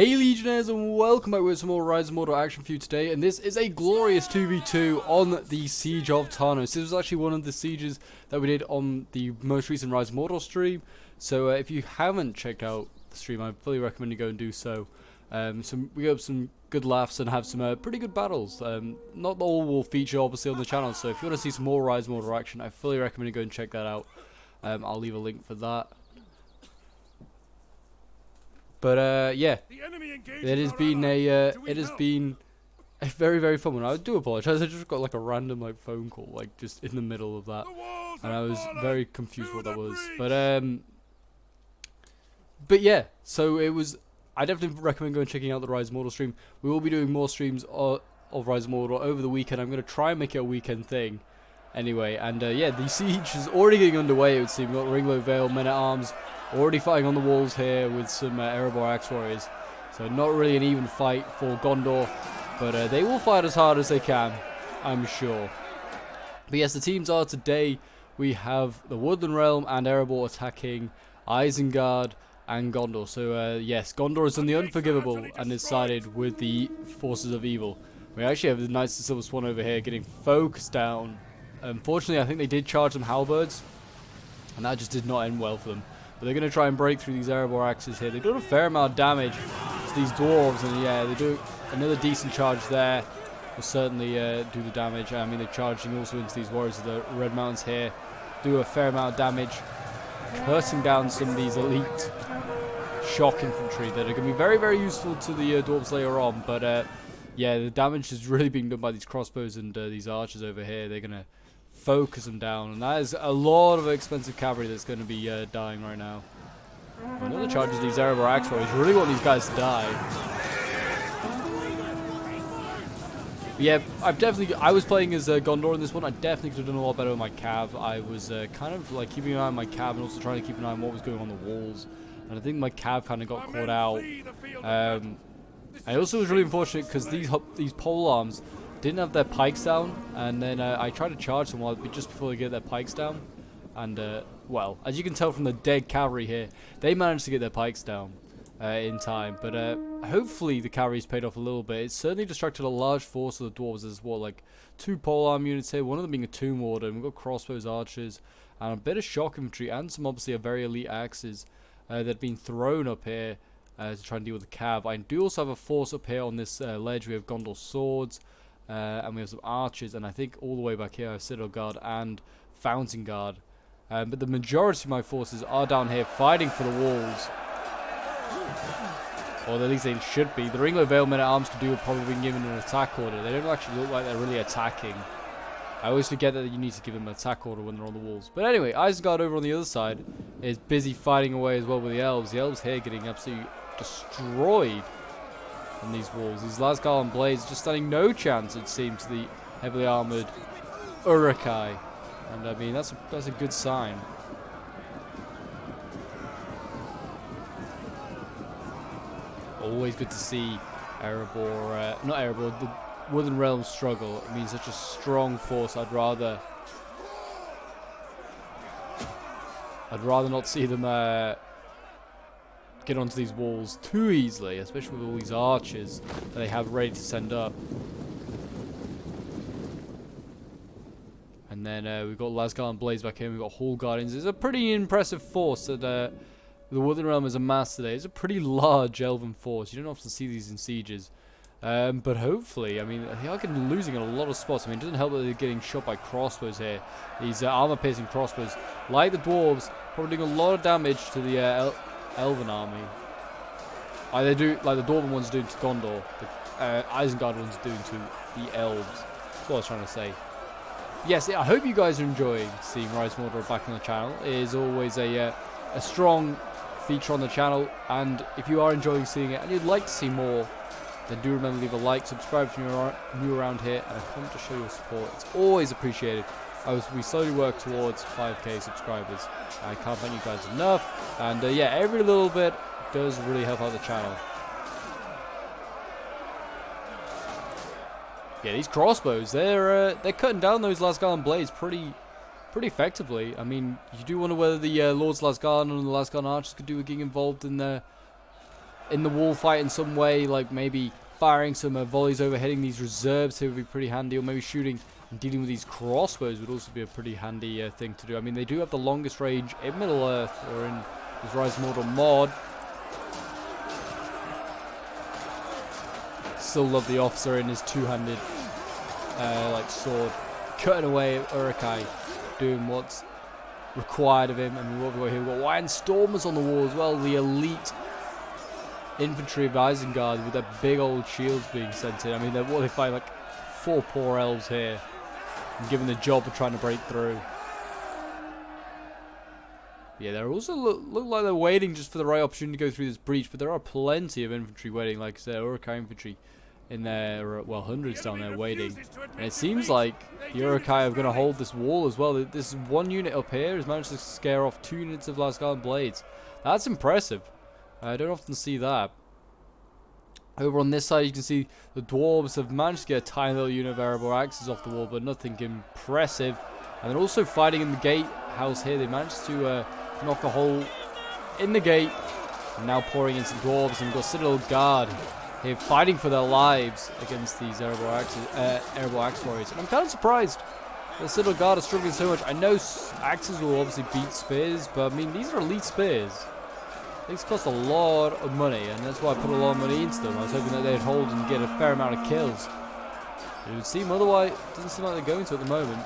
Hey Legionnaires, and welcome back with some more Rise of Mordor action for you today, and this is a glorious 2v2 on the Siege of Tarnos. This was actually one of the sieges that we did on the most recent Rise of Mordor stream, so if you haven't checked out the stream, I fully recommend you go and do so. We got some good laughs and have some pretty good battles. Not all will feature obviously on the channel, so if you want to see some more Rise of Mordor action, I fully recommend you go and check that out. I'll leave a link for that. But yeah, it has been a very fun one. I do apologize. I just got like a random phone call just in the middle of that, and I was very confused what that was. But yeah, so it was. I definitely recommend going and checking out the Rise of Mordor stream. We will be doing more streams of Rise of Mordor over the weekend. I'm going to try and make it a weekend thing. Anyway, and yeah, the siege is already getting underway. It would seem. We've got Ringlow Vale, men at arms. Already fighting on the walls here with some Erebor Axe Warriors. So not really an even fight for Gondor. But they will fight as hard as they can, I'm sure. But yes, the teams are today. We have the Woodland Realm and Erebor attacking Isengard and Gondor. So yes, Gondor has done the unforgivable and is sided with the forces of evil. We actually have the Knights of the Silver Swan over here getting focused down. Unfortunately, I think they did charge some halberds. And that just did not end well for them. But they're going to try and break through these Erebor axes here. They've done a fair amount of damage to these dwarves, and yeah, they do another decent charge there. Will certainly do the damage. I mean, they're charging also into these warriors of the Red Mountains here. Do a fair amount of damage, cursing down some of these elite shock infantry that are going to be very useful to the dwarves later on. But yeah, the damage is really being done by these crossbows and these archers over here. They're going to focus them down, and that is a lot of expensive cavalry that's going to be dying right now. Another charge of these Erebor Axe Warriors. Really want these guys to die. But yeah, I was playing as Gondor in this one. I definitely could have done a lot better with my cav. I was kind of keeping an eye on my cav and also trying to keep an eye on what was going on the walls. And I think my cav kind of got caught out. I also was really unfortunate because these pole arms didn't have their pikes down, and then I tried to charge them just before they get their pikes down, and well, as you can tell from the dead cavalry here, they managed to get their pikes down in time. But hopefully the cavalry's paid off a little bit. It certainly distracted a large force of the dwarves. There's two polearm units here, one of them being a tomb warder, and we've got crossbows, archers, and a bit of shock infantry, and some obviously very elite axes that have been thrown up here to try and deal with the cav. I do also have a force up here on this ledge. We have Gondor swords. And we have some archers, and I think all the way back here I have Citadel Guard and Fountain Guard. But the majority of my forces are down here fighting for the walls. Or at least they should be. The Ringlow Vale men at arms could do with probably being given an attack order. They don't actually look like they're really attacking. I always forget that you need to give them an attack order when they're on the walls. But anyway, Isengard over on the other side is busy fighting away as well with the elves. The elves here getting absolutely destroyed on these walls. These Lasgarland blades just standing no chance, it seems, to the heavily armoured Uruk-hai. And I mean, that's a good sign. Always good to see Erebor, not Erebor, the Woodland Realm struggle. It means such a strong force. I'd rather not see them get onto these walls too easily, especially with all these archers that they have ready to send up. And then we've got Lasgarland Blades back here, we've got Hall Guardians. It's a pretty impressive force that the Woodland Realm has amassed today. It's a pretty large elven force. You don't often see these in sieges. But hopefully, I mean, they are losing in a lot of spots. I mean, it doesn't help that they're getting shot by crossbows here. These armor-piercing crossbows, like the dwarves, probably doing a lot of damage to the Elven army. They do, like the Dwarven one's doing to Gondor, the Isengard one's doing to the elves. That's what I was trying to say. Yes, I hope you guys are enjoying seeing Rise of Mordor back on the channel. It is always a strong feature on the channel, and if you are enjoying seeing it and you'd like to see more, then do remember to leave a like, subscribe if you're new around here, and a comment to show your support. It's always appreciated. We slowly work towards 5k subscribers. I can't thank you guys enough, and yeah, every little bit does really help out the channel. Yeah, these crossbows, they're cutting down those Lasgarland blades pretty effectively. I mean, you do wonder whether the Lords Lasgarland and the Lasgarland archers could do with getting involved in in the wall fight in some way, like maybe firing some volleys over hitting these reserves here would be pretty handy, or maybe shooting and dealing with these crossbows would also be a pretty handy thing to do. I mean, they do have the longest range in Middle-earth, or in this Rise of Mordor mod. Still love the officer in his two-handed like sword, cutting away at Uruk-hai, doing what's required of him. I mean, what have we got here? We've got Wine Stormers on the wall as well, the elite infantry of Isengard with their big old shields being sent in. I mean, what they fight, like 4 poor elves here, and given the job of trying to break through. Yeah, they also look like they're waiting just for the right opportunity to go through this breach, but there are plenty of infantry waiting, like I said, Uruk-hai infantry in there, well, hundreds down there waiting. And it seems like the Uruk-hai are going to hold this wall as well. This one unit up here has managed to scare off 2 units of Lasgarden blades. That's impressive. I don't often see that. Over on this side, you can see the dwarves have managed to get a tiny little unit of Erebor axes off the wall, but nothing impressive. And they're also fighting in the gatehouse here. They managed to knock a hole in the gate. And now pouring in some dwarves, and we've got Citadel Guard here fighting for their lives against these Erebor axe warriors. And I'm kind of surprised the Citadel Guard are struggling so much. I know axes will obviously beat spears, but I mean, these are elite spears. These cost a lot of money, and that's why I put a lot of money into them. I was hoping that they'd hold and get a fair amount of kills. It would seem otherwise, it doesn't seem like they're going to at the moment.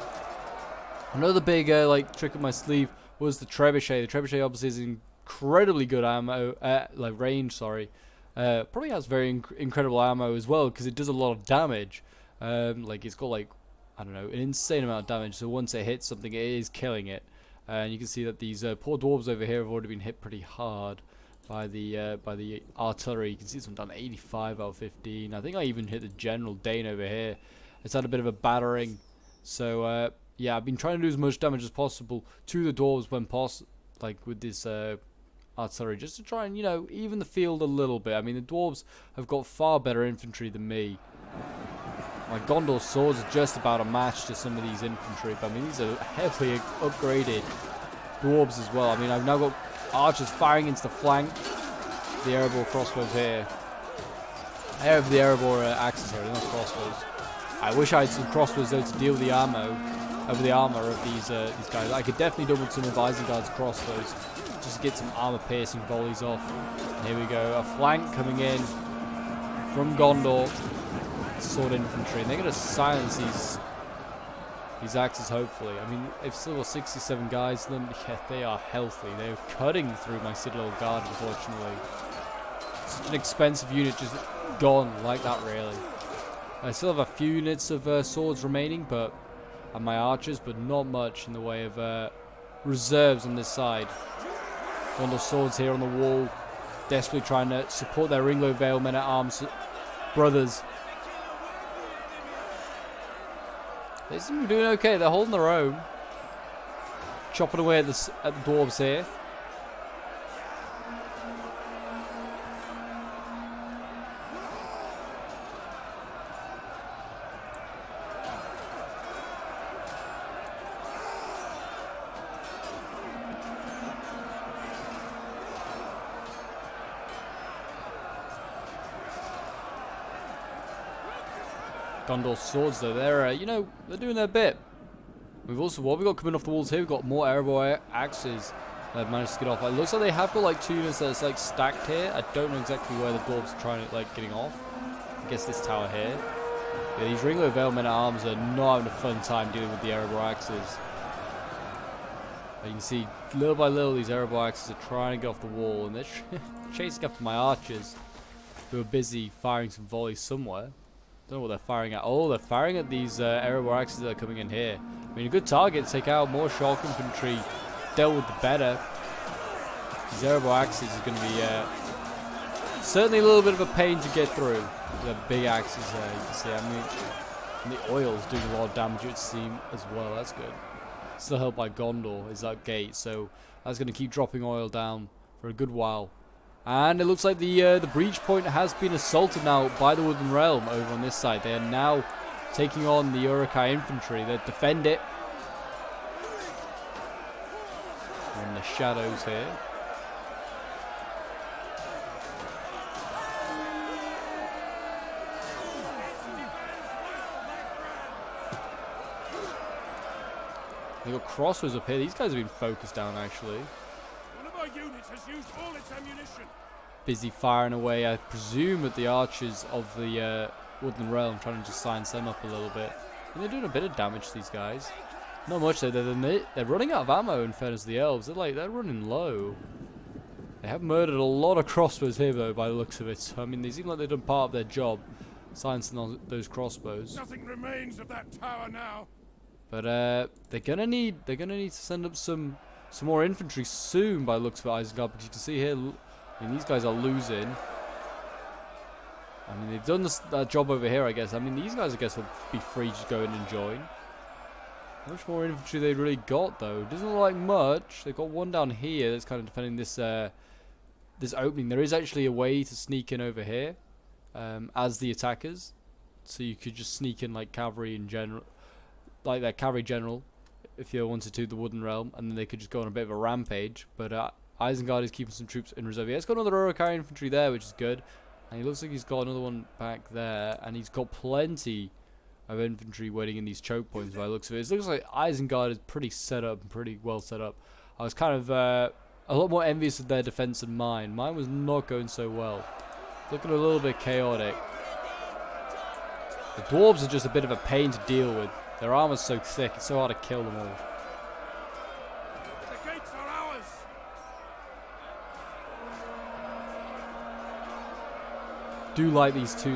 Another big like trick up my sleeve was the trebuchet. The trebuchet obviously is incredibly good ammo, like range. Sorry, probably has very incredible ammo as well because it does a lot of damage. Like it's got like, I don't know, an insane amount of damage. So once it hits something, it is killing it. And you can see that these poor dwarves over here have already been hit pretty hard by the artillery. You can see some done 85 out of 15. I think I even hit the General Dane over here. It's had a bit of a battering. So yeah, I've been trying to do as much damage as possible to the dwarves when possible, like with this artillery, just to try and, you know, even the field a little bit. I mean, the dwarves have got far better infantry than me. My Gondor swords are just about a match to some of these infantry, but I mean, these are heavily upgraded dwarves as well. I mean, I've now got archers firing into the flank. The Erebor crossbows here. I have the Erebor axes, sorry, not crossbows. I wish I had some crossbows though to deal with the armor of these guys. I could definitely double some of Isengard's crossbows just to get some armor-piercing volleys off. And here we go, a flank coming in from Gondor. Sword infantry, and they're going to silence these axes, hopefully. I mean, they've still got 67 guys in them. Yeah, they are healthy. They're cutting through my Citadel Guard, unfortunately. Such an expensive unit just gone like that, really. I still have a few units of swords remaining, and my archers, but not much in the way of reserves on this side. Gondor swords here on the wall, desperately trying to support their Ringlow Vale men-at-arms brothers. They seem to be doing okay. They're holding their own. Chopping away at the dwarves here. Gondor swords though, they're you know, they're doing their bit. We've also, what we got coming off the walls here, we've got more Erebor axes that managed to get off. It looks like they have got like 2 units that's like stacked here. I don't know exactly where the dwarves are trying to like getting off. I guess this tower here. Yeah, these Ringlow Vale men-at-arms are not having a fun time dealing with the Erebor axes. You can see little by little these Erebor axes are trying to get off the wall, and they're chasing after my archers, who are busy firing some volleys somewhere. Don't know what they're firing at. Oh, they're firing at these Erebor axes that are coming in here. I mean, a good target to take out. More Shark infantry dealt with the better. These Erebor axes is going to be certainly a little bit of a pain to get through. The big axes there, you can see. I mean, and the oil's doing a lot of damage, it would seem, as well. That's good. Still held by Gondor is that gate, so that's going to keep dropping oil down for a good while. And it looks like the breach point has been assaulted now by the Wooden Realm over on this side. They are now taking on the Uruk-hai infantry. They defend it. In the shadows here. They got crossbows up here. These guys have been focused down actually. One of our units has used all its ammunition. Busy firing away, I presume, at the archers of the Woodland Realm, trying to just silence them up a little bit. And they're doing a bit of damage to these guys. Not much though. They're running out of ammo in fairness to the elves. They're running low. They have murdered a lot of crossbows here though, by the looks of it. So, I mean, they seem like they've done part of their job, silencing those crossbows. Nothing remains of that tower now. But they're gonna need to send up some more infantry soon, by the looks of it, Isengard, because you can see here. I mean, these guys are losing. I mean, they've done that job over here, I guess. I mean, these guys, I guess, will be free to go in and join. How much more infantry they really got, though? Doesn't look like much. They've got one down here that's kind of defending this this opening. There is actually a way to sneak in over here as the attackers. So you could just sneak in like cavalry in general, like their cavalry general, if you wanted to, the Wooden Realm, and then they could just go on a bit of a rampage. But Isengard is keeping some troops in reserve. Yeah, he's got another Uruk-hai infantry there, which is good. And he looks like he's got another one back there. And he's got plenty of infantry waiting in these choke points by the looks of it. It looks like Isengard is pretty set up and pretty well set up. I was kind of a lot more envious of their defense than mine. Mine was not going so well. Looking a little bit chaotic. The dwarves are just a bit of a pain to deal with. Their armor's so thick, it's so hard to kill them all. The gates are ours. Do like these two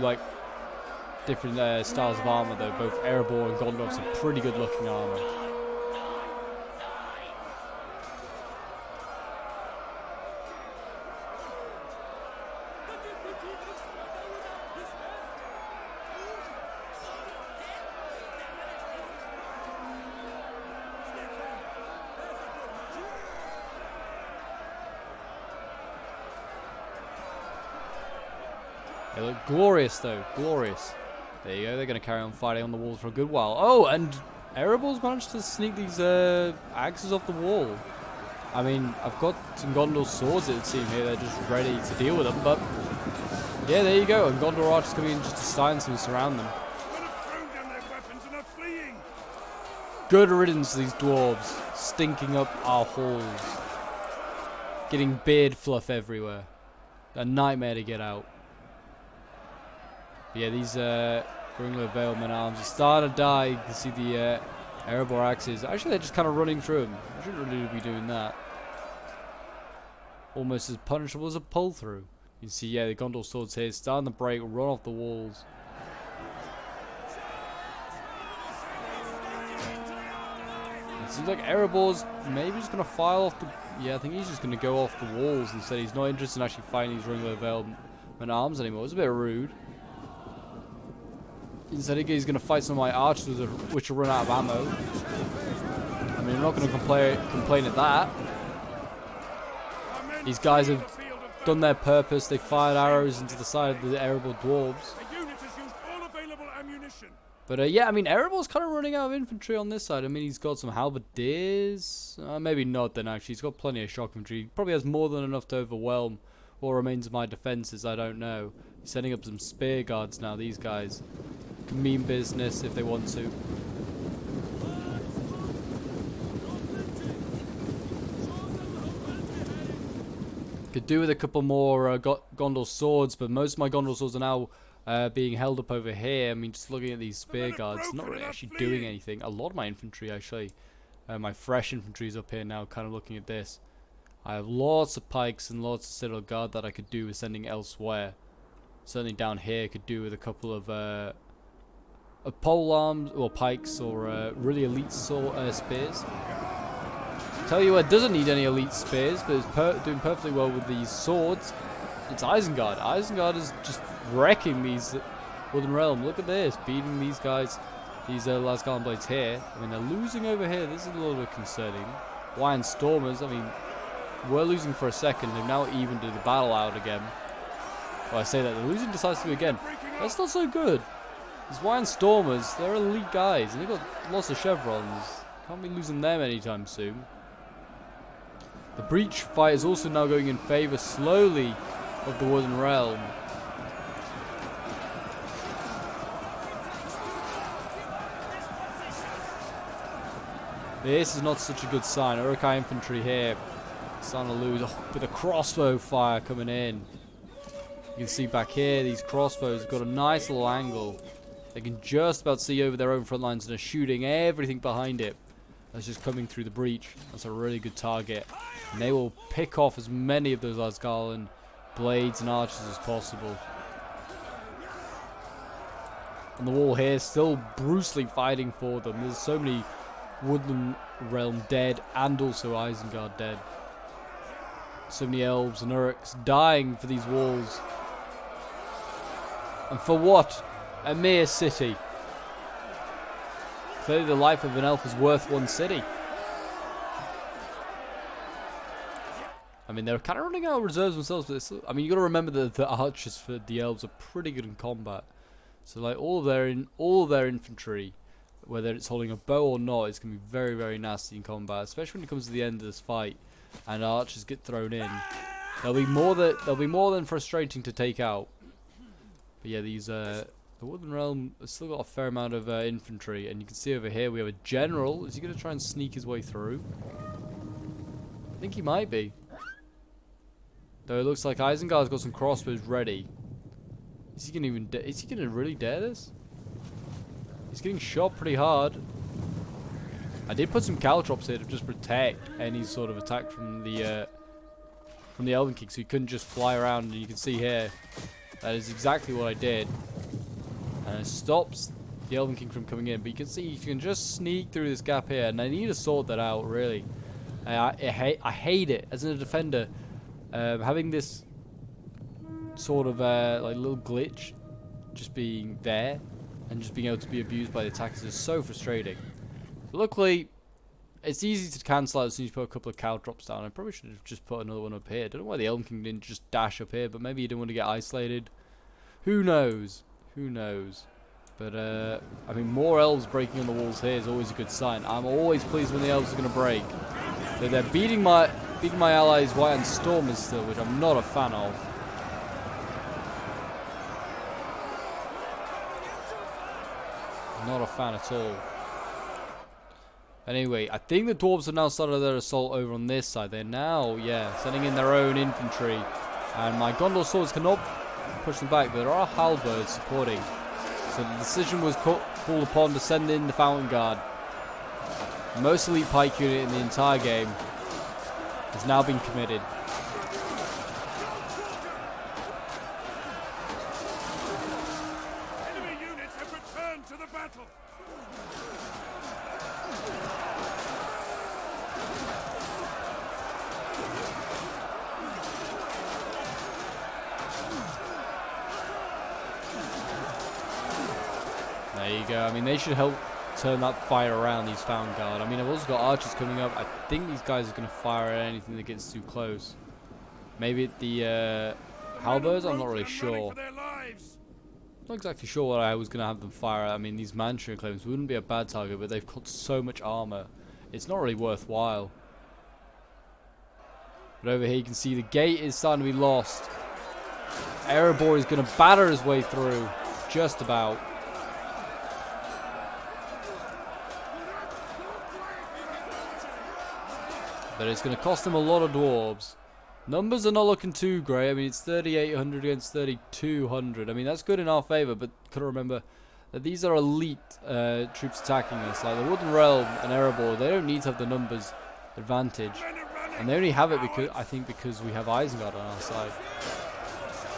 different styles of armor though. Both Erebor and Gondor have some pretty good looking armor. They look glorious though, glorious. There you go, they're going to carry on fighting on the walls for a good while. Oh, and Erebor's managed to sneak these axes off the wall. I mean, I've got some Gondor swords, it would seem here, they're just ready to deal with them, but yeah, there you go, and Gondor archers coming in just to silence them and surround them. Good riddance to these dwarves, stinking up our halls. Getting beard fluff everywhere. A nightmare to get out. But yeah, these Gringler Vale men-at-arms are starting to die. You can see the Erebor axes. Actually, they're just kind of running through them. I shouldn't really be doing that. Almost as punishable as a pull-through. You can see, yeah, the Gondor swords here starting to break, run off the walls. It seems like Erebor's maybe just going to file off the... Yeah, I think he's just going to go off the walls instead. He's not interested in actually fighting these Gringler Vale men-at-arms anymore. It's a bit rude. Instead, he's going to fight some of my archers, which will run out of ammo. I mean, I'm not going to complain at that. These guys have done their purpose. They fired arrows into the side of the Erebor dwarves. But yeah, I mean, Erebor's kind of running out of infantry on this side. I mean, he's got some halberdiers. Maybe not then, actually. He's got plenty of shock infantry. He probably has more than enough to overwhelm what remains of my defenses. I don't know. He's setting up some spear guards now, these guys. Can mean business if they want to. Could do with a couple more Gondor swords, but most of my Gondor swords are now being held up over here. I mean, just looking at these spear guards, not really actually doing anything. A lot of my infantry, actually, my fresh infantry is up here now, kind of looking at this. I have lots of pikes and lots of citadel guard that I could do with sending elsewhere. Certainly down here, could do with a couple of pole arms or pikes or really elite spears. Tell you what doesn't need any elite spears, but is doing perfectly well with these swords. It's Isengard. Isengard is just wrecking these Wooden Realm. Look at this, beating these guys, these Lasgarn blades here. I mean, they're losing over here. This is a little bit concerning. Lion Stormers, I mean, we're losing for a second. They've now evened the battle out again. Well, I say that, they're losing decisively again. That's not so good. These Lion Stormers, they're elite guys, and they've got lots of chevrons. Can't be losing them anytime soon. The breach fight is also now going in favour, slowly, of the Wooden Realm. This is not such a good sign. Uruk-hai infantry here. Starting to lose. Oh, with a crossbow fire coming in. You can see back here, these crossbows have got a nice little angle. They can just about see over their own front lines and are shooting everything behind it that's just coming through the breach. That's a really good target. And they will pick off as many of those Lasgarland blades and archers as possible. On the wall here, still brutally fighting for them. There's so many Woodland Realm dead and also Isengard dead. So many elves and Uruks dying for these walls. And for what? A mere city. Clearly the life of an elf is worth one city. I mean, they're kind of running out of reserves themselves. But this, I mean, you got to remember that the archers for the elves are pretty good in combat. So, like, all of their infantry, whether it's holding a bow or not, is going to be very, very nasty in combat. Especially when it comes to the end of this fight, and archers get thrown in. They'll be more than frustrating to take out. But yeah, these the Woodland Realm has still got a fair amount of infantry, and you can see over here we have a general. Is he going to try and sneak his way through? I think he might be. Though it looks like Isengard's got some crossbows ready. Is he gonna really dare this? He's getting shot pretty hard. I did put some caltrops here to just protect any sort of attack from the Elven King, so he couldn't just fly around. And you can see here, that is exactly what I did. And it stops the Elven King from coming in. But you can see you can just sneak through this gap here, and I need to sort that out really. I hate it as a defender, having this sort of like little glitch just being there and just being able to be abused by the attackers is so frustrating. But luckily, it's easy to cancel out as soon as you put a couple of caltrops down. I probably should have just put another one up here. I don't know why the Elven King didn't just dash up here, but maybe he didn't want to get isolated. Who knows? Who knows? But I mean, more elves breaking on the walls here is always a good sign. I'm always pleased when the elves are going to break. So they're beating my allies White and Stormers still, which I'm not a fan of. Not a fan at all. Anyway, I think the dwarves have now started their assault over on this side. They're now, yeah, sending in their own infantry. And my Gondor swords cannot push them back, but there are halberds supporting. So the decision was called upon to send in the Fountain Guard. The most elite pike unit in the entire game has now been committed. Enemy units have returned to the battle. There you go. I mean, they should help turn that fire around, these Fountain Guard. I mean, I've also got archers coming up. I think these guys are going to fire at anything that gets too close. Maybe at the halberds? I'm not really sure. Not exactly sure what I was going to have them fire at. I mean, these Manchurian claims wouldn't be a bad target, but they've got so much armor. It's not really worthwhile. But over here you can see the gate is starting to be lost. Erebor is going to batter his way through. Just about. But it's going to cost them a lot of dwarves. Numbers are not looking too great. I mean, it's 3,800 against 3,200. I mean, that's good in our favour, but got to remember that these are elite troops attacking us. Like the Woodland Realm and Erebor, they don't need to have the numbers advantage. And they only have it because, I think, because we have Isengard on our side.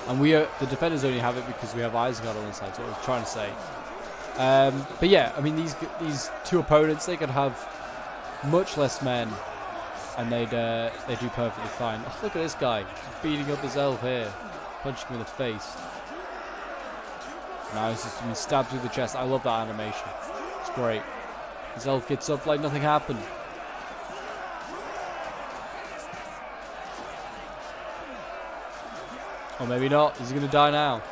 And the defenders only have it because we have Isengard on our side, that's what I was trying to say. But yeah, I mean, these two opponents, they could have much less men. And they do perfectly fine. Oh, look at this guy. Just beating up his elf here. Punching him in the face. Now he's just been stabbed through the chest. I love that animation. It's great. His elf gets up like nothing happened. Or maybe not. Is he going to die now?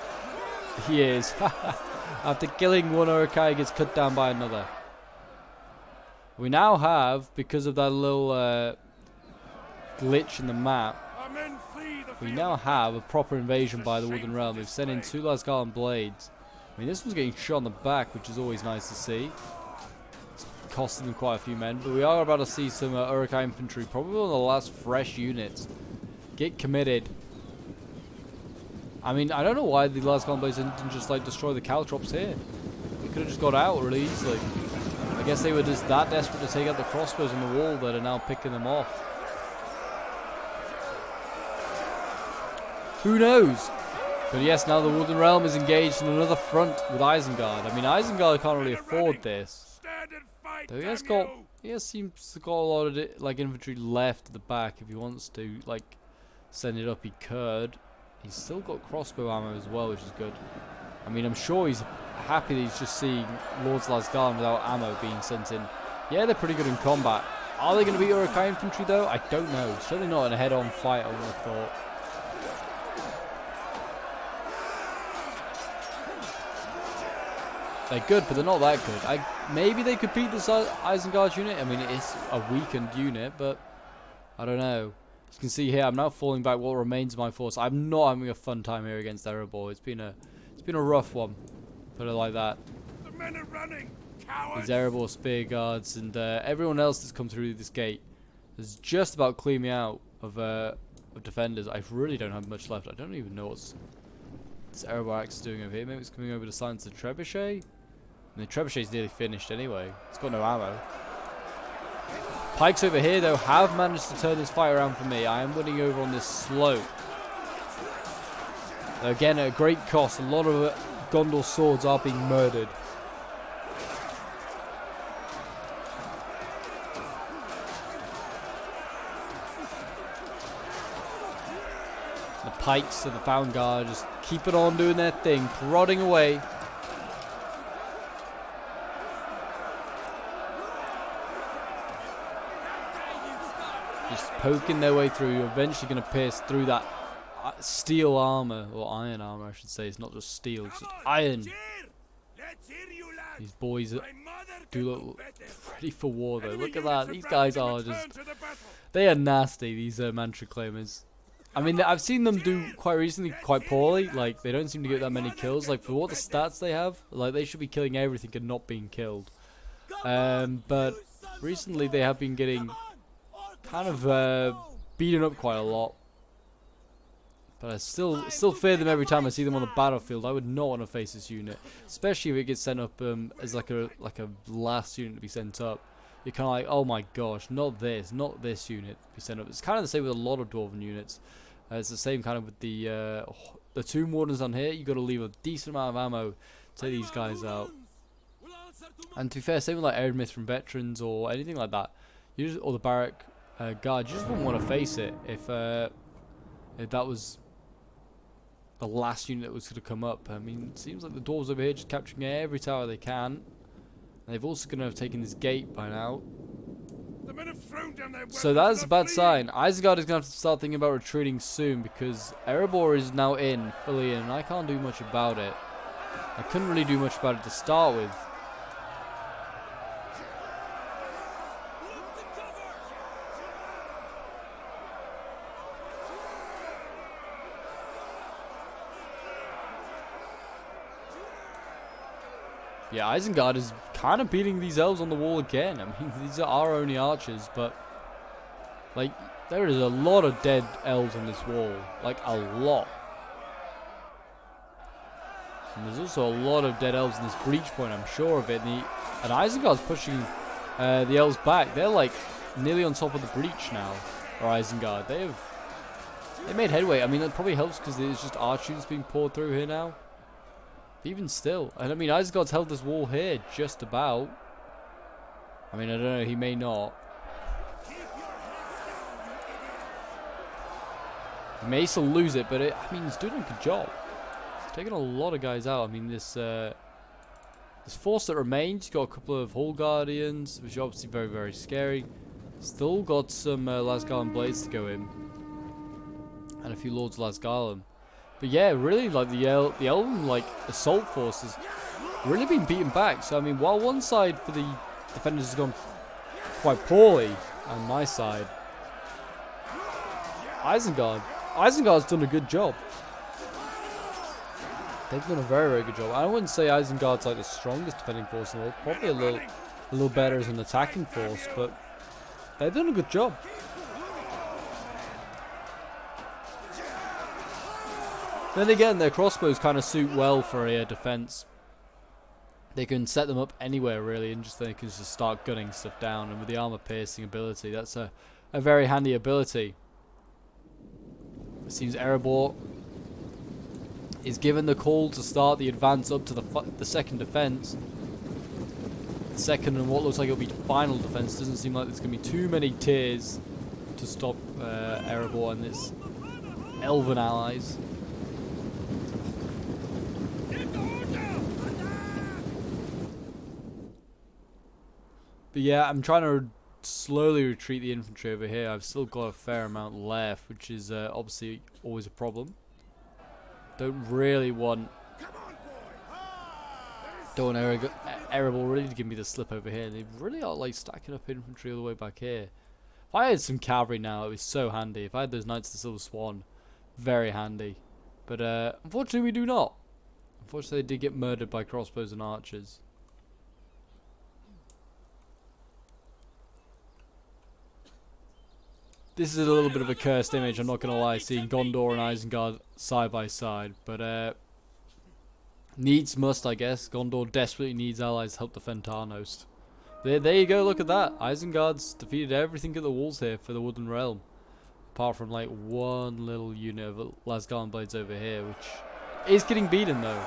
He is. After killing one Uruk-hai, he gets cut down by another. We now have, because of that little glitch in the map, we now have a proper invasion by the Woodland Realm. They've sent in 2 Lasgarland blades. I mean, this one's getting shot in the back, which is always nice to see. It's costing them quite a few men. But we are about to see some Uruk-hai infantry, probably one of the last fresh units. Get committed. I mean, I don't know why the Lasgarn Blades didn't just like destroy the caltrops here. They could have just got out really easily. I guess they were just that desperate to take out the crossbows on the wall that are now picking them off. Who knows? But yes, now the Wooden Realm is engaged in another front with Isengard. I mean, Isengard can't really afford this. Though he seems to got a lot of like infantry left at the back. If he wants to like send it up, he could. He's still got crossbow ammo as well, which is good. I mean, I'm sure he's happy that he's just seeing Lords Lasgarn without ammo being sent in. Yeah, they're pretty good in combat. Are they going to beat Uruk-hai infantry though? I don't know. Certainly not in a head-on fight, I would have thought. They're good, but they're not that good. Maybe they could beat this Isengard unit. I mean, it's a weakened unit, but I don't know. As you can see here, I'm now falling back what remains of my force. I'm not having a fun time here against Erebor. It's been a rough one, put it like that. The men are running, cowards. These Erebor spear guards and everyone else that's come through this gate has just about cleared me out of defenders. I really don't have much left. I don't even know what's this Erebor axe is doing over here. Maybe it's coming over to silence the trebuchet. And the trebuchet's nearly finished anyway. It's got no ammo. Pikes over here, though, have managed to turn this fight around for me. I am winning over on this slope. Again, at a great cost. A lot of Gondor swords are being murdered. The pikes of the vanguard just keeping on doing their thing, prodding away. Just poking their way through. You're eventually going to pierce through that steel armor, or iron armor I should say. It's not just steel, it's just iron. These boys do look ready for war though. Look at that. These guys are just... They are nasty, these mantra claimers. I mean, I've seen them do quite recently quite poorly. Like, they don't seem to get that many kills. Like, for what the stats they have, like, they should be killing everything and not being killed. But recently they have been getting kind of beaten up quite a lot. But I still fear them every time I see them on the battlefield. I would not want to face this unit, especially if it gets sent up as like a last unit to be sent up. You're kind of like, oh my gosh, not this unit to be sent up. It's kind of the same with a lot of Dwarven units. It's the same kind of with the Tomb Wardens on here. You got to leave a decent amount of ammo to take these guys out. And to be fair, same with like Eredmith from Veterans or anything like that. Or the Barrack Guard. You just wouldn't want to face it if that was the last unit that was going to come up. I mean, it seems like the Dwarves over here just capturing every tower they can. And they've also going to have taken this gate by now. The men have thrown down their weapons. So that is a bad sign. Isengard is going to have to start thinking about retreating soon because Erebor is now fully in, and I can't do much about it. I couldn't really do much about it to start with. Yeah, Isengard is kind of beating these elves on the wall again. I mean, these are our only archers, but like there is a lot of dead elves on this wall, like a lot. And there's also a lot of dead elves in this breach point, I'm sure of it. And Isengard's pushing the elves back. They're like nearly on top of the breach now, or Isengard. They made headway. I mean, that probably helps because there's just archers being poured through here now. Even still, and I mean, Isengard's held this wall here just about. I mean, I don't know, he may not. He may still lose it, but I mean, he's doing a good job. He's taking a lot of guys out. I mean, this force that remains, you've got a couple of Hall Guardians, which are obviously very, very scary. Still got some Lasgarn Blades to go in. And a few Lords of Lasgarn. But yeah, really, like the Elven like assault force has really been beaten back. So I mean, while one side for the defenders has gone quite poorly, on my side, Isengard's done a good job. They've done a very, very good job. I wouldn't say Isengard's like the strongest defending force in the world. Probably a a little better as an attacking force, but they've done a good job. Then again, their crossbows kind of suit well for a defense. They can set them up anywhere really, and they can just start gunning stuff down. And with the armor piercing ability, that's a very handy ability. It seems Erebor is given the call to start the advance up to the second defense. The second and what looks like it'll be final defense. Doesn't seem like there's going to be too many tiers to stop Erebor and its elven allies. But yeah, I'm trying to slowly retreat the infantry over here. I've still got a fair amount left, which is obviously always a problem. Don't really want Erebor really to give me the slip over here. They really are like stacking up infantry all the way back here. If I had some cavalry now, it would be so handy. If I had those Knights of the Silver Swan, very handy. But unfortunately we do not. Unfortunately they did get murdered by crossbows and archers. This is a little bit of a cursed image, I'm not going to lie, seeing Gondor and Isengard side by side. But needs must, I guess. Gondor desperately needs allies to help defend Tarnost. There you go, look at that. Isengard's defeated everything at the walls here for the Wooden Realm. Apart from like one little unit of Lasgarn Blades over here, which is getting beaten though.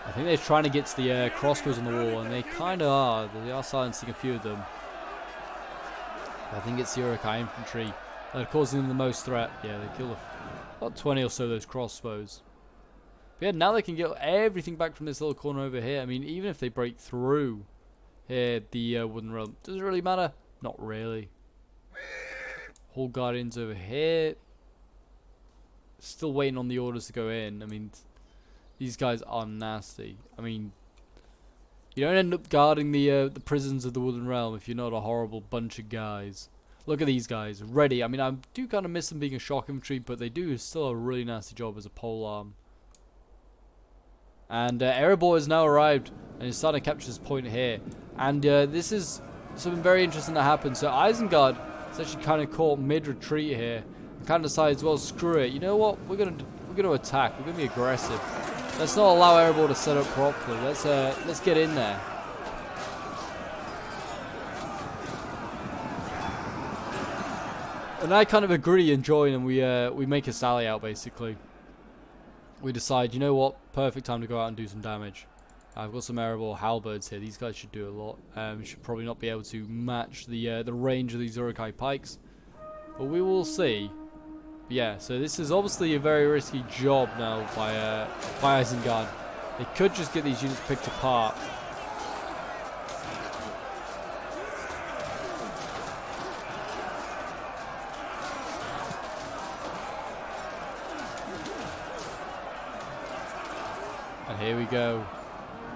I think they're trying to get to the crossbows on the wall, and they kind of are. They are silencing a few of them. I think it's the Uruk-hai infantry that are causing them the most threat. Yeah, they killed about 20 or so of those crossbows. But yeah, now they can get everything back from this little corner over here. I mean, even if they break through here, the Wooden Realm, does it really matter? Not really. Hall Guardians over here. Still waiting on the orders to go in. I mean, these guys are nasty. I mean, you don't end up guarding the prisons of the Wooden Realm if you're not a horrible bunch of guys. Look at these guys, ready. I mean, I do kind of miss them being a shock infantry, but they do still a really nasty job as a polearm. And Erebor has now arrived and is starting to capture this point here. And this is something very interesting that happened. So Isengard is actually kind of caught mid-retreat here and kind of decides, well, screw it. You know what? We're gonna attack. We're gonna be aggressive. Let's not allow Erebor to set up properly. Let's get in there. And I kind of agree and join, and we make a sally out basically. We decide, you know what, perfect time to go out and do some damage. I've got some Erebor halberds here. These guys should do a lot. Should probably not be able to match the range of these Uruk-hai pikes, but we will see. Yeah, so this is obviously a very risky job now by Isengard. They could just get these units picked apart. And here we go.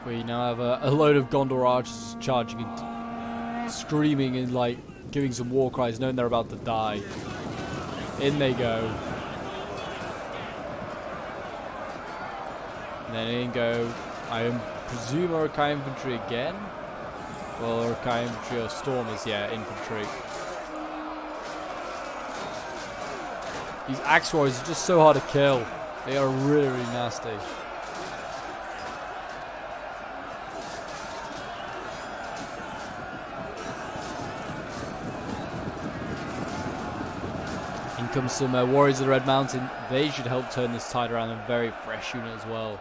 We now have a load of Gondor archers charging and screaming and like giving some war cries, knowing they're about to die. In they go. And then in go, I presume Uruk-hai infantry again? Well, Uruk-hai infantry or Stormers, yeah, infantry. These axe warriors are just so hard to kill. They are really, really nasty. Comes some Warriors of the Red Mountain. They should help turn this tide around. A very fresh unit as well.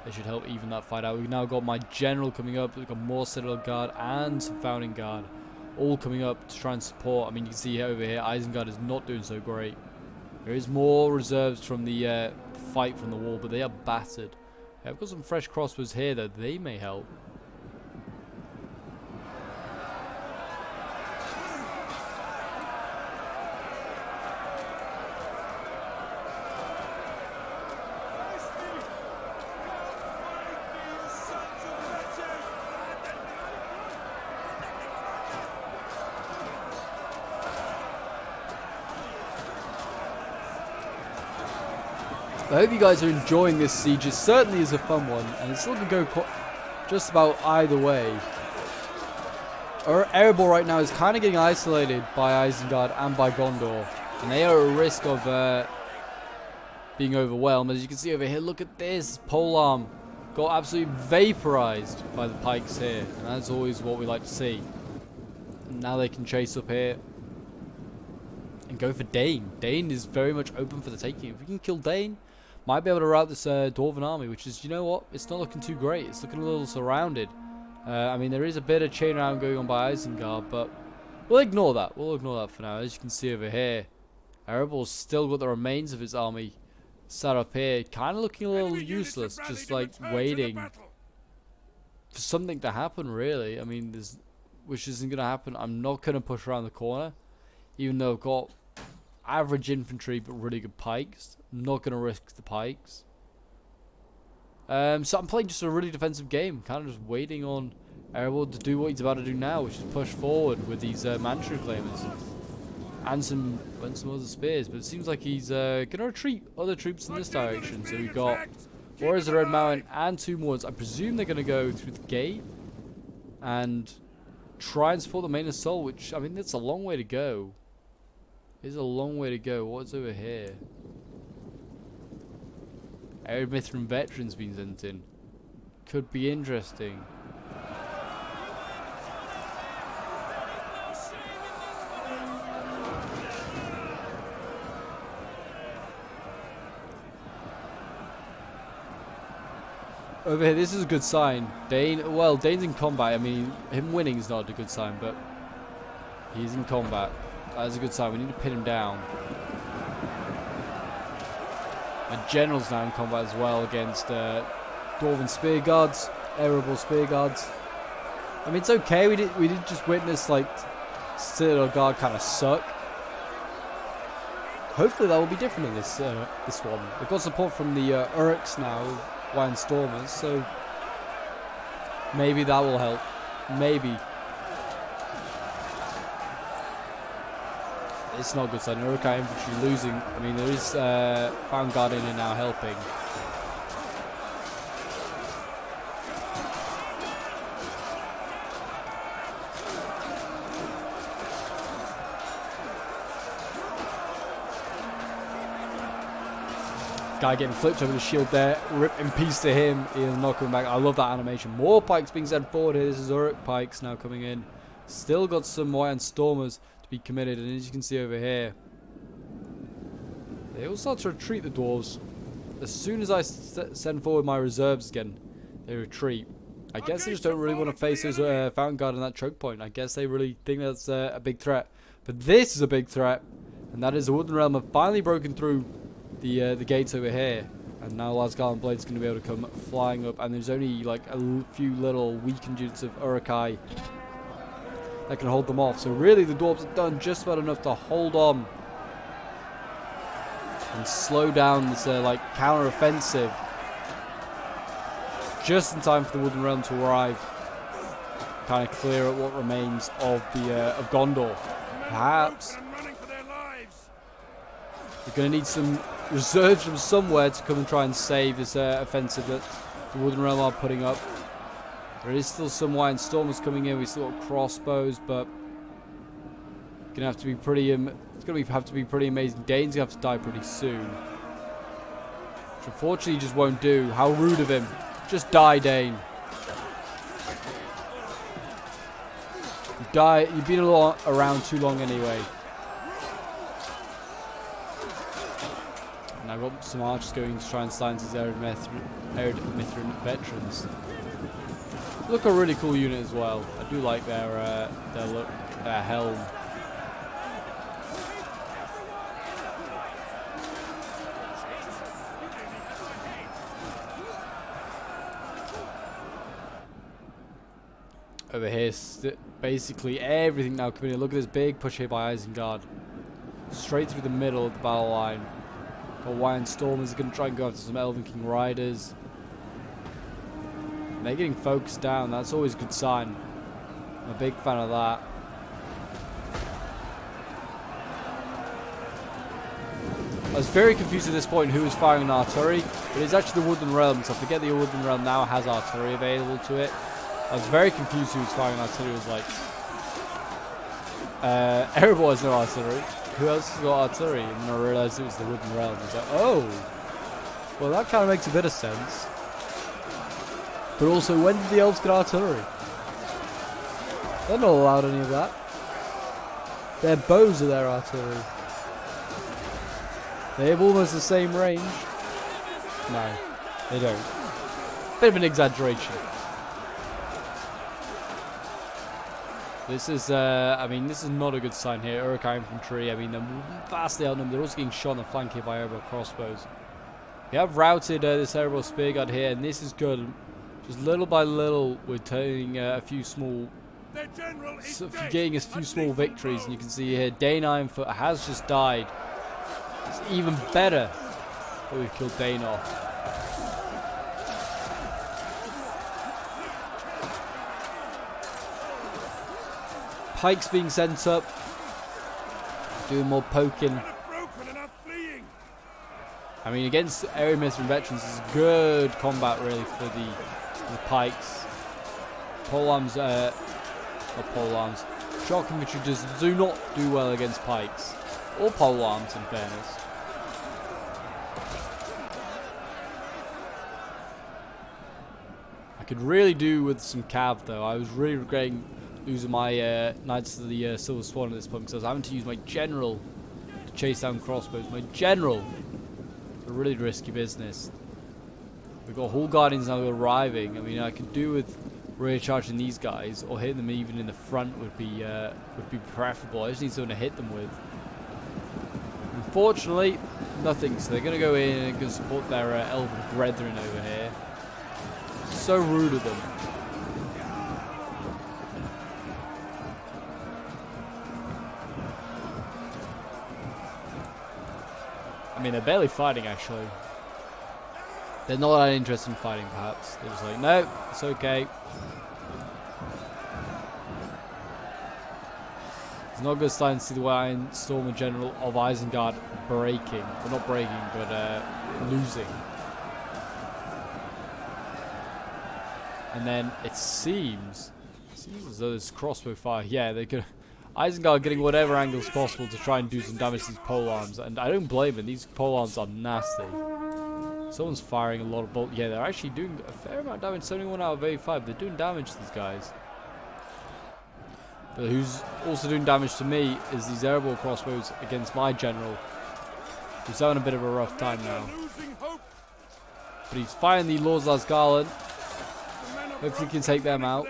They should help even that fight out. We've now got my general coming up. We've got more Citadel Guard and some Founding Guard all coming up to try and support. I mean, you can see over here Isengard is not doing so great. There is more reserves from the fight from the wall, but they are battered. I've got some fresh crossbows here that they may help. I hope you guys are enjoying this siege. It certainly is a fun one, and it's looking to go just about either way. Erebor right now is kind of getting isolated by Isengard and by Gondor, and they are at risk of being overwhelmed. As you can see over here, look at this. Polearm got absolutely vaporized by the pikes here, and that's always what we like to see. And now they can chase up here and go for Dane. Dane is very much open for the taking. If we can kill Dane, might be able to rout this Dwarven army, which is, you know what, it's not looking too great. It's looking a little surrounded. I mean, there is a bit of chain round going on by Isengard, but we'll ignore that. We'll ignore that for now. As you can see over here, Erebor's still got the remains of his army sat up here, kind of looking a little useless, just like waiting for something to happen, really. I mean, which isn't going to happen. I'm not going to push around the corner, even though I've got average infantry but really good pikes. I'm not going to risk the pikes. So I'm playing just a really defensive game, kind of just waiting on Erebor to do what he's about to do now, which is push forward with these Mansion Reclaimers and some other spears. But it seems like he's going to retreat other troops in this direction. So we've got Warriors of the Red Mountain and 2 more. I presume they're going to go through the gate and try and support the main assault, which, I mean, that's a long way to go. It's a long way to go. What's over here? Mithrin veterans being sent in. Could be interesting. Over here, this is a good sign. Well, Dane's in combat. I mean, him winning is not a good sign, but he's in combat. That's a good sign. We need to pin him down. And General's now in combat as well against Dwarven Spear Guards, Erebor Spear Guards. I mean, it's okay. We did just witness like Citadel Guard kind of suck. Hopefully that will be different in this one. We've got support from the Uruks now, Wine Stormers, so maybe that will help. Maybe. It's not a good sign. Urukai infantry losing. I mean, there is Found Guard in here now helping. Guy getting flipped over the shield there. Rip in peace to him. He'll knock him back. I love that animation. More pikes being sent forward here. This is Uruk pikes now coming in. Still got some White and Stormers to be committed. And as you can see over here, they all start to retreat, the dwarves. As soon as I send forward my reserves again, they retreat. I guess they just don't really want to face those Fountain Guard and that choke point. I guess they really think that's a big threat. But this is a big threat. And that is the Wooden Realm have finally broken through the gates over here, and now Lasgarland Blade's going to be able to come flying up, and there's only like a few little weakened units of Urukai that can hold them off. So really the dwarves have done just about enough to hold on and slow down this like counter-offensive just in time for the Wooden Realm to arrive, kind of clear up what remains of the of Gondor. Perhaps we're going to need some reserves from somewhere to come and try and save this offensive that the Wooden Realm are putting up. There is still some White Stormers coming in. We still got crossbows, but it's gonna have to be pretty. It's gonna have to be pretty amazing. Dane's gonna have to die pretty soon, which unfortunately just won't do. How rude of him! Just die, Dane. You die. You've been around too long anyway. And I've got some archers going to try and silence these Arid Mithrin veterans. Look a really cool unit as well. I do like their look, their helm. Over here, basically everything now coming in. Look at this big push here by Isengard. Straight through the middle of the battle line. But White Stormers are going to try and go after some Elven King Riders. And they're getting focused down. That's always a good sign. I'm a big fan of that. I was very confused at this point who was firing an artillery, but it's actually the Woodland Realms. I forget the Woodland Realm now has artillery available to it. I was very confused who was firing artillery. It was like, Erebor has no artillery. Who else has got artillery? And then I realised it was the Woodland Realms. I was like, oh, well that kind of makes a bit of sense. But also, when did the elves get artillery? They're not allowed any of that. Their bows are their artillery. They have almost the same range. No, they don't. Bit of an exaggeration. This is, I mean, this is not a good sign here. Uruk-hai infantry, I mean, they're vastly outnumbered. They're also getting shot on the flank here by Erebor crossbows. We have routed this Erebor spearguard here, and this is good. Just little by little, we're turning a few small, getting a few small victories, and you can see here, Dane Ironfoot has just died. It's even better that we've killed Dane off. Pikes being sent up, doing more poking. I mean, against area military veterans, this is good combat really for the pikes. Polearms, not polearms. Shock infantry do not do well against pikes. Or polearms, in fairness. I could really do with some cav though. I was really regretting losing my Knights of the Silver Swan at this point, because I was having to use my general to chase down crossbows. My general! It's a really risky business. We've got Hall Guardians now arriving. I mean, I could do with really charging these guys, or hitting them even in the front would be preferable. I just need someone to hit them with. Unfortunately, nothing. So they're going to go in and going to support their elven brethren over here. So rude of them. I mean, they're barely fighting, actually. They're not that interested in fighting, perhaps. They're just like, no, it's okay. It's not a good sign to see the Iron Stormer General of Isengard breaking. Well, not breaking, but losing. And then it seems as though there's crossbow fire. Yeah, they could. Isengard getting whatever angles possible to try and do some damage to these polearms, and I don't blame them. These polearms are nasty. Someone's firing a lot of bolts. Yeah, they're actually doing a fair amount of damage. 71 out of 85. They're doing damage to these guys. But who's also doing damage to me is these Erebor crossbows against my general, who's having a bit of a rough time now. But he's firing the Lords Asgarland. Hopefully he can take them out.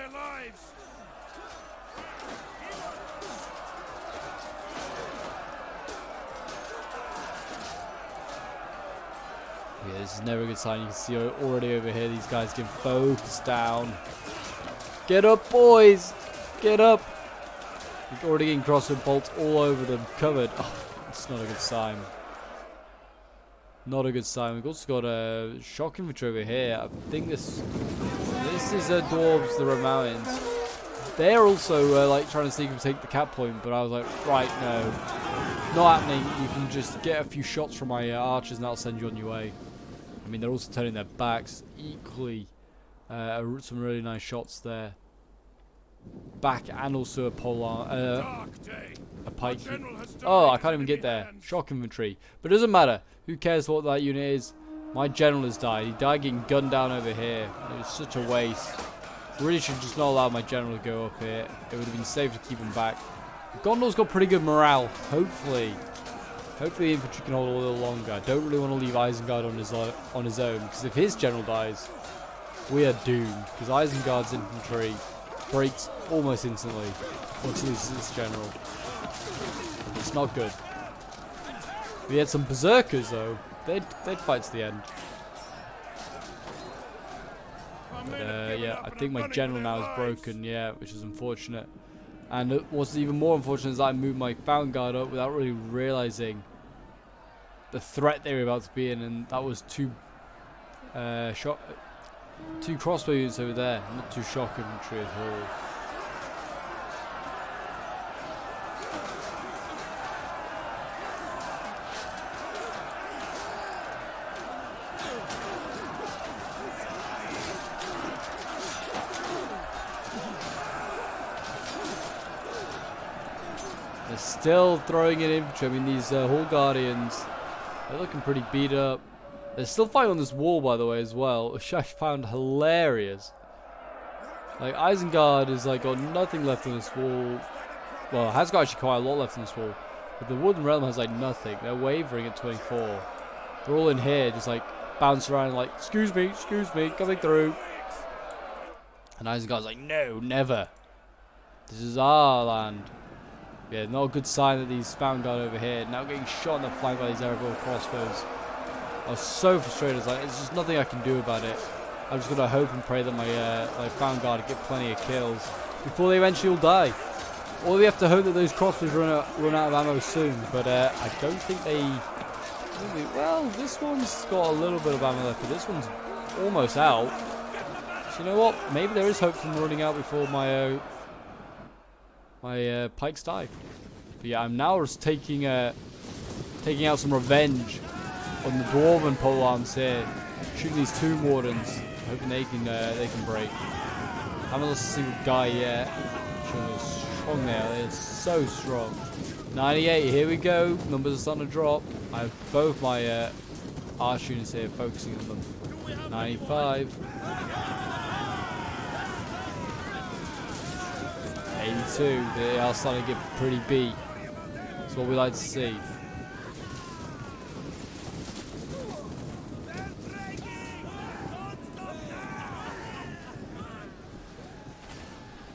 Yeah, this is never a good sign. You can see already over here these guys getting focused down. Get up, boys! Get up! We're already getting crossbow bolts all over them, covered. Oh, it's not a good sign. Not a good sign. We've also got a shock infantry over here. I think this is dwarves, the Red Mountains. They're also like trying to sneak and take the cap point, but I was like, right, no, not happening. You can just get a few shots from my archers, and that'll send you on your way. I mean, they're also turning their backs equally. Some really nice shots there. Back and also a polar, a pike. Oh, I can't even get there. Shock infantry, but it doesn't matter. Who cares what that unit is? My general has died. He died getting gunned down over here. It was such a waste. Really should just not allow my general to go up here. It would have been safe to keep him back. Gondor's got pretty good morale. Hopefully the infantry can hold a little longer. I don't really want to leave Isengard on his own, because if his general dies, we are doomed. Because Isengard's infantry breaks almost instantly once he loses his general. It's not good. We had some berserkers though. They'd fight to the end. But yeah, I think my general now is broken. Yeah, which is unfortunate. And what's even more unfortunate is I moved my Fountain Guard up without really realizing the threat they were about to be in, and that was two crossbow units over there, not two shock infantry at all. They're still throwing in infantry. I mean, these Hall Guardians, they're looking pretty beat up. They're still fighting on this wall, by the way, as well, which I found hilarious. Like, Isengard is like got nothing left on this wall. Well, it has got actually quite a lot left on this wall. But the Wooden Realm has like nothing. They're wavering at 24. They're all in here, just like bounce around like, excuse me, coming through. And Isengard's like, no, never. This is our land. Yeah, not a good sign that these Fountain Guard over here now getting shot in the flank by these Erebor crossbows. I was so frustrated. It's like, there's just nothing I can do about it. I'm just gonna hope and pray that my Fountain Guard get plenty of kills before they eventually all die. Or we have to hope that those crossbows run out of ammo soon. But I don't think they. Well, this one's got a little bit of ammo left, but this one's almost out. So you know what? Maybe there is hope from running out before my pikes die. But yeah, I'm now just taking out some revenge on the dwarven polearms here, shooting these Tomb Wardens, hoping they can break. Haven't lost a single guy yet. Showing how strong they are. They're so strong. 98. Here we go. Numbers are starting to drop. I have both my arch units here focusing on them. 95. 82. They are starting to get pretty beat. That's what we like to see.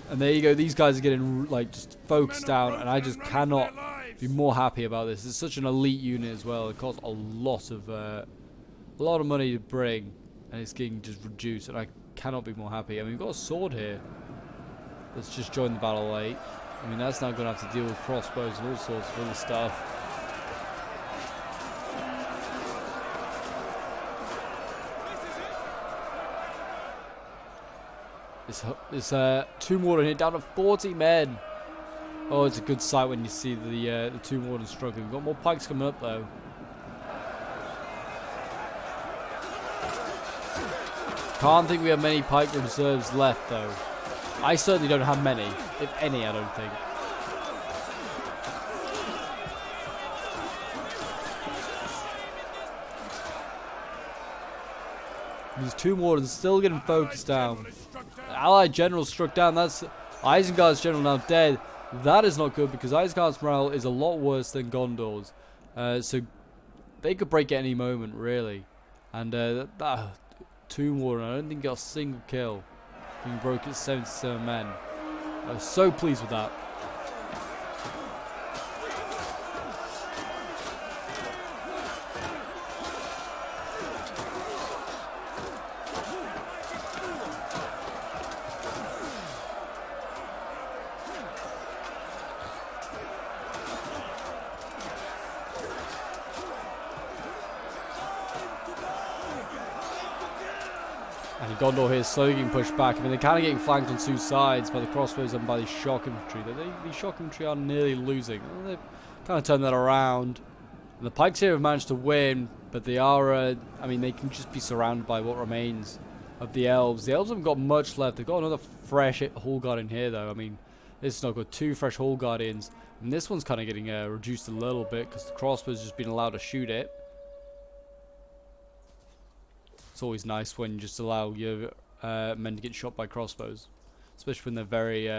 And there you go. These guys are getting like just focused down, and I just cannot be more happy about this. It's such an elite unit as well. It costs a lot of money to bring, and it's getting just reduced, and I cannot be more happy. I mean, we've got a sword here. Let's just join the battle late. I mean, that's now going to have to deal with crossbows and all sorts of other stuff. This Tomb Warden here down to 40 men. Oh, it's a good sight when you see the Tomb Warden struggling. We've got more pikes coming up though. Can't think we have many pike reserves left though. I certainly don't have many, if any, I don't think. These Tomb Wardens still getting focused down. Allied general struck down. That's Isengard's general now dead. That is not good because Isengard's morale is a lot worse than Gondor's. So they could break at any moment, really. And that Tomb Warden, I don't think got a single kill. Being broke at 77 men. I was so pleased with that. And Gondor here slowly getting pushed back. I mean, they're kind of getting flanked on two sides by the crossbows and by the shock infantry. The shock infantry are nearly losing. Well, they've kind of turned that around. And the pikes here have managed to win, but they are, I mean, they can just be surrounded by what remains of the elves. The elves haven't got much left. They've got another fresh Hall Guard in here, though. I mean, this has not got two fresh Hall Guardians. And this one's kind of getting reduced a little bit because the crossbow's just been allowed to shoot it. It's always nice when you just allow your men to get shot by crossbows, especially when they're very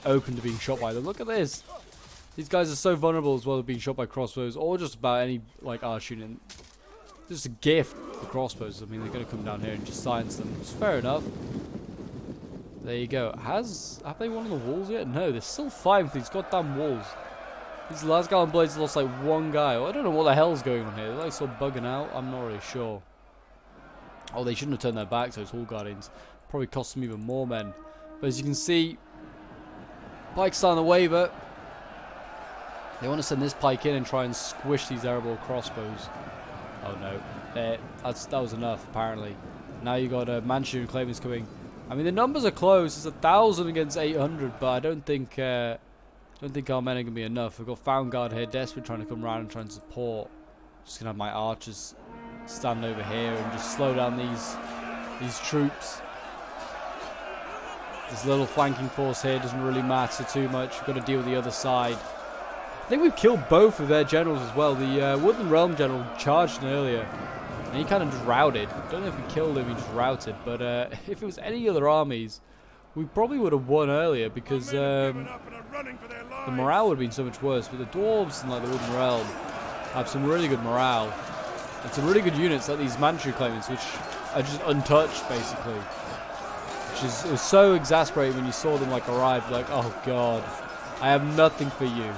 open to being shot by them. Look at this. These guys are so vulnerable as well to being shot by crossbows or just about any like arch unit. Just a gift for crossbows. I mean, they're going to come down here and just silence them. It's fair enough. There you go. Have they won on the walls yet? No, they're still fighting for these goddamn walls. These last Gallon Blades lost like one guy. Well, I don't know what the hell's going on here. They're like sort of bugging out. I'm not really sure. Oh, they shouldn't have turned their backs, those Hall Guardians. Probably cost them even more men. But as you can see, pike's starting to waver. They want to send this pike in and try and squish these Erebor crossbows. Oh no. That was enough, apparently. Now you got Manchu and Claimants coming. I mean, the numbers are close. It's 1,000 against 800, but I don't think our men are going to be enough. We've got Found Guard here, desperate, trying to come around and try and support. Just going to have my archers stand over here and just slow down these troops. This little flanking force here doesn't really matter too much. We've got to deal with the other side. I think we've killed both of their generals as well. The Woodland Realm general charged in earlier, and he kind of just routed. Don't know if we killed him, he just routed. But if it was any other armies, we probably would have won earlier because the morale would have been so much worse. But the dwarves and like the Woodland Realm have some really good morale. And some really good units like these Manchu claimants, which are just untouched basically. It was so exasperating when you saw them like arrive, like, oh god, I have nothing for you.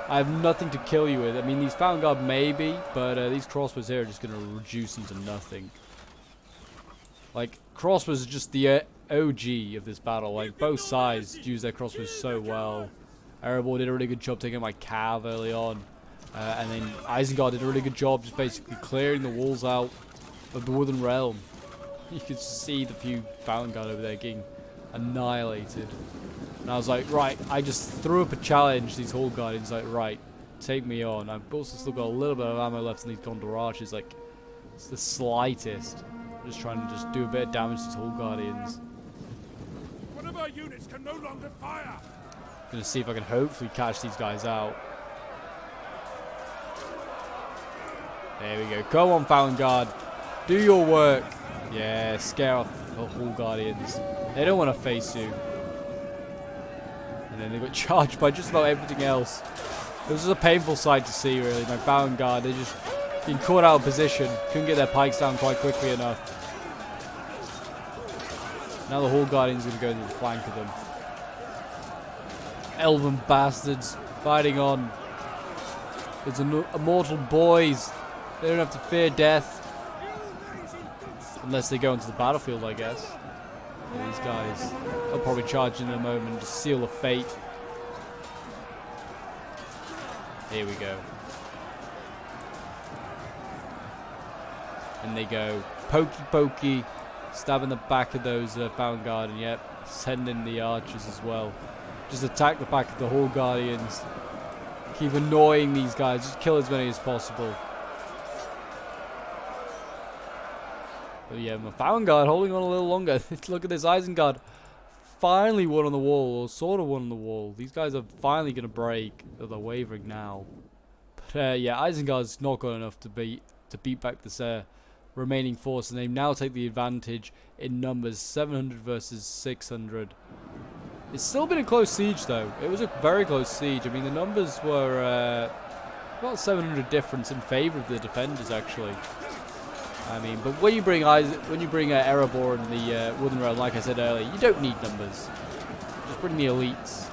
I have nothing to kill you with. I mean, these Fountain Guard maybe, but these crossbows here are just going to reduce them to nothing. Like, crossbows are just the OG of this battle. Like, both sides use their crossbows so well. Erebor did a really good job taking my cav early on. And then Isengard did a really good job just basically clearing the walls out of the Woodland Realm. You could see the few Fountain Guard over there getting annihilated. And I was like, right, I just threw up a challenge, these Hall Guardians, like, right, take me on. I've also still got a little bit of ammo left in these Gondor archers, like, it's the slightest. I'm just trying to just do a bit of damage to these Hall Guardians. One of our units can no longer fire. I'm gonna see if I can hopefully catch these guys out. There we go. Come on, Fountain Guard. Do your work. Yeah, scare off the Hall Guardians. They don't want to face you. And then they got charged by just about everything else. This was a painful sight to see, really. My Fountain Guard, they just been caught out of position. Couldn't get their pikes down quite quickly enough. Now the Hall Guardians are going to go into the flank of them. Elven bastards fighting on. It's immortal boys. They don't have to fear death. Unless they go into the battlefield, I guess. Yeah, these guys, I'll probably charge in a moment to seal the fate. Here we go. And they go. Pokey pokey. Stab in the back of those Fountain Guard. And yep, send in the archers as well. Just attack the back of the Hall Guardians. Keep annoying these guys. Just kill as many as possible. But yeah, my Fountain Guard holding on a little longer. Look at this, Isengard finally won on the wall, or sort of won on the wall. These guys are finally going to break. They're wavering now. But yeah, Isengard's not got enough to beat back this remaining force, and they now take the advantage in numbers, 700 versus 600. It's still been a close siege though. It was a very close siege. I mean, the numbers were about 700 difference in favour of the defenders actually. I mean, but when you bring Erebor and the Woodland Realm, like I said earlier, you don't need numbers. Just bring the elites.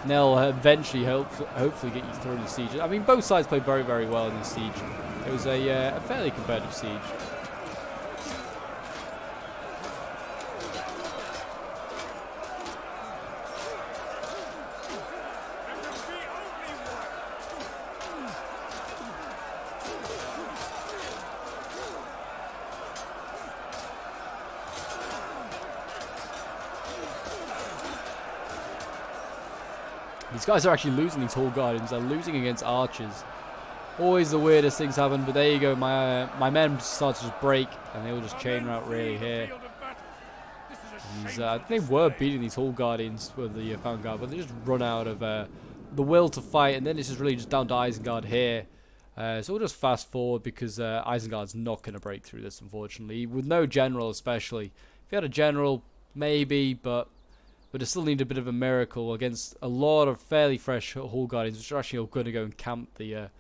And they'll eventually, hopefully, get you through the siege. I mean, both sides played very, very well in this siege. It was a fairly competitive siege. These guys are actually losing these Hall Guardians. They're losing against archers. Always the weirdest things happen, but there you go. My men start to just break, and they all just chain route really here. I think they were beating these Hall Guardians with the Fountain Guard, but they just run out of the will to fight, and then it's just really just down to Isengard here. So we'll just fast forward because Isengard's not going to break through this, unfortunately, with no general especially. If he had a general, maybe, but it still need a bit of a miracle against a lot of fairly fresh Hall Guardians, which are actually going to go and camp the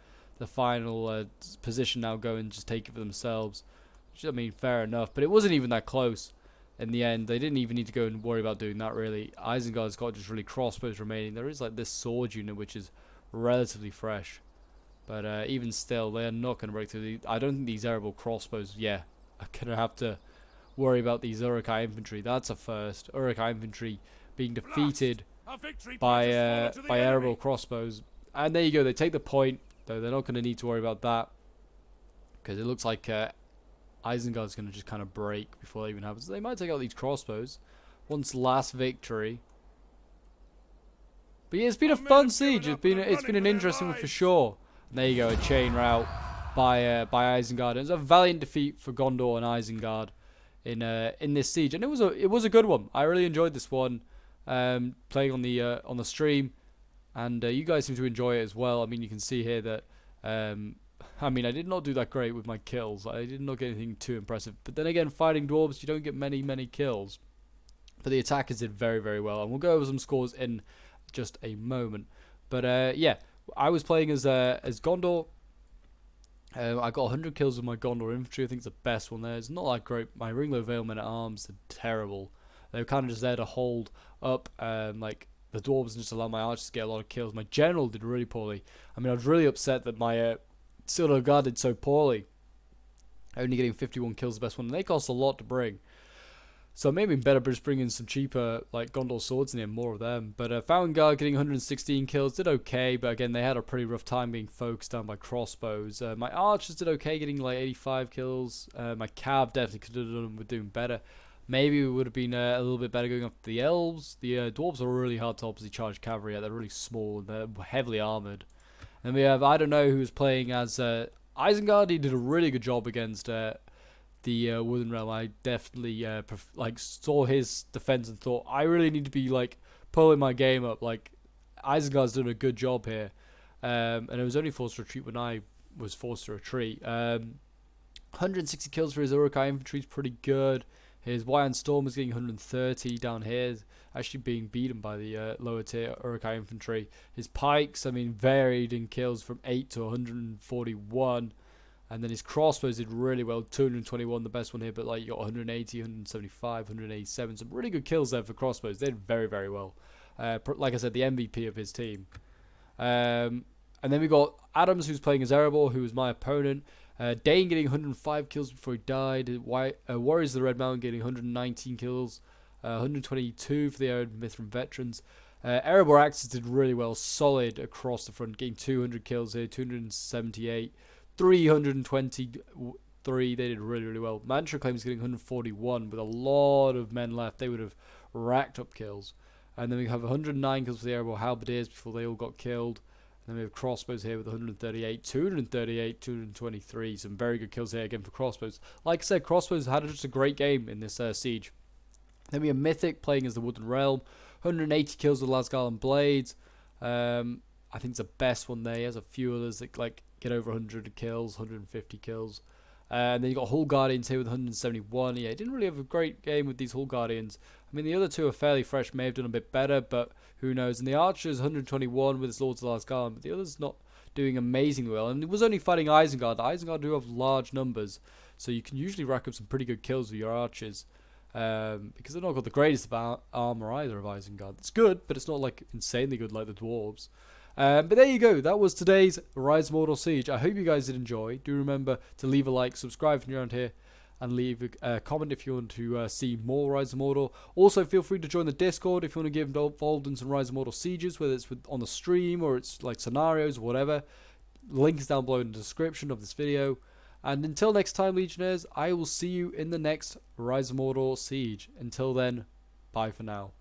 final position now, go and just take it for themselves. Which, I mean, fair enough, but it wasn't even that close in the end. They didn't even need to go and worry about doing that, really. Isengard's got just really crossbows remaining. There is like this sword unit, which is relatively fresh. But even still, they are not going to break through. I don't think these Erebor crossbows, are going to have to worry about these Uruk-hai infantry. That's a first. Uruk-hai infantry being defeated by Erebor crossbows. And there you go, they take the point, though they're not going to need to worry about that. Because it looks like Isengard's going to just kind of break before that even happens. So they might take out these crossbows. Once last victory. But yeah, it's been a fun siege. It's been an interesting one for sure. And there you go, a chain route by Isengard. And it's a valiant defeat for Gondor and Isengard in this siege. And it was a good one. I really enjoyed this one. playing on the stream, and you guys seem to enjoy it as well. I mean, you can see here that I mean, I did not do that great with my kills. I did not get anything too impressive. But then again, fighting dwarves, you don't get many kills. But the attackers did very well, and we'll go over some scores in just a moment. But yeah, I was playing as Gondor. I got 100 kills with my Gondor infantry. I think it's the best one there. It's not that great. My Ringlow Vale men at arms are terrible. They were kind of just there to hold up, like the dwarves, and just allow my archers to get a lot of kills. My general did really poorly. I mean, I was really upset that my Silver Guard did so poorly. Only getting 51 kills, the best one. And they cost a lot to bring. So maybe better just bring in some cheaper, like Gondor swords in here, more of them. But Fountain Guard getting 116 kills, did okay. But again, they had a pretty rough time being focused down by crossbows. My archers did okay, getting like 85 kills. My cav definitely could have done with doing better. Maybe we would have been a little bit better going after the elves. The dwarves are really hard to obviously charge cavalry at. They're really small and they're heavily armoured. And we have, I don't know, who's playing as Isengard. He did a really good job against the Wooden Realm. I definitely like saw his defense and thought, I really need to be like pulling my game up. Like Isengard's doing a good job here, and it was only forced to retreat when I was forced to retreat. 160 kills for his Uruk-hai infantry is pretty good. His Wyand Storm is getting 130 down here, actually being beaten by the lower tier Uruk-hai infantry. His pikes, I mean, varied in kills from 8 to 141. And then his crossbows did really well, 221, the best one here, but like you got 180, 175, 187. Some really good kills there for crossbows. They did very well. Like I said, the MVP of his team. And then we got Adams, who's playing as Erebor, who was my opponent. Dane getting 105 kills before he died. Warriors of the Red Mountain getting 119 kills. 122 for the Arid Mithrin veterans. Erebor Axis did really well, solid across the front, getting 200 kills here, 278. 323, they did really well. Mantra Claims getting 141 with a lot of men left. They would have racked up kills. And then we have 109 kills for the Erebor Halberdiers before they all got killed. And then we have crossbows here with 138, 238, 223. Some very good kills here again for crossbows. Like I said, crossbows had just a great game in this siege. Then we have Mythic playing as the Wooden Realm. 180 kills with Lasgarland Blades. I think it's the best one there. He has a few others that like get over 100 kills, 150 kills. And then you got Hull Guardians here with 171. Yeah, he didn't really have a great game with these Hull Guardians. I mean, the other two are fairly fresh, may have done a bit better, but who knows. And the Archers, 121 with his Lords of Lasgarland, but the other's not doing amazingly well. And it was only fighting Isengard. Isengard do have large numbers, so you can usually rack up some pretty good kills with your Archers. Because they've not got the greatest of armor either of Isengard. It's good, but it's not like insanely good like the Dwarves. But there you go. That was today's Rise of Mordor Siege. I hope you guys did enjoy. Do remember to leave a like, subscribe if you're around here, and leave a comment if you want to see more Rise of Mordor. Also, feel free to join the Discord if you want to get involved in some Rise of Mordor sieges, whether it's on the stream or it's like scenarios or whatever. Link is down below in the description of this video. And until next time, Legionnaires, I will see you in the next Rise of Mordor Siege. Until then, bye for now.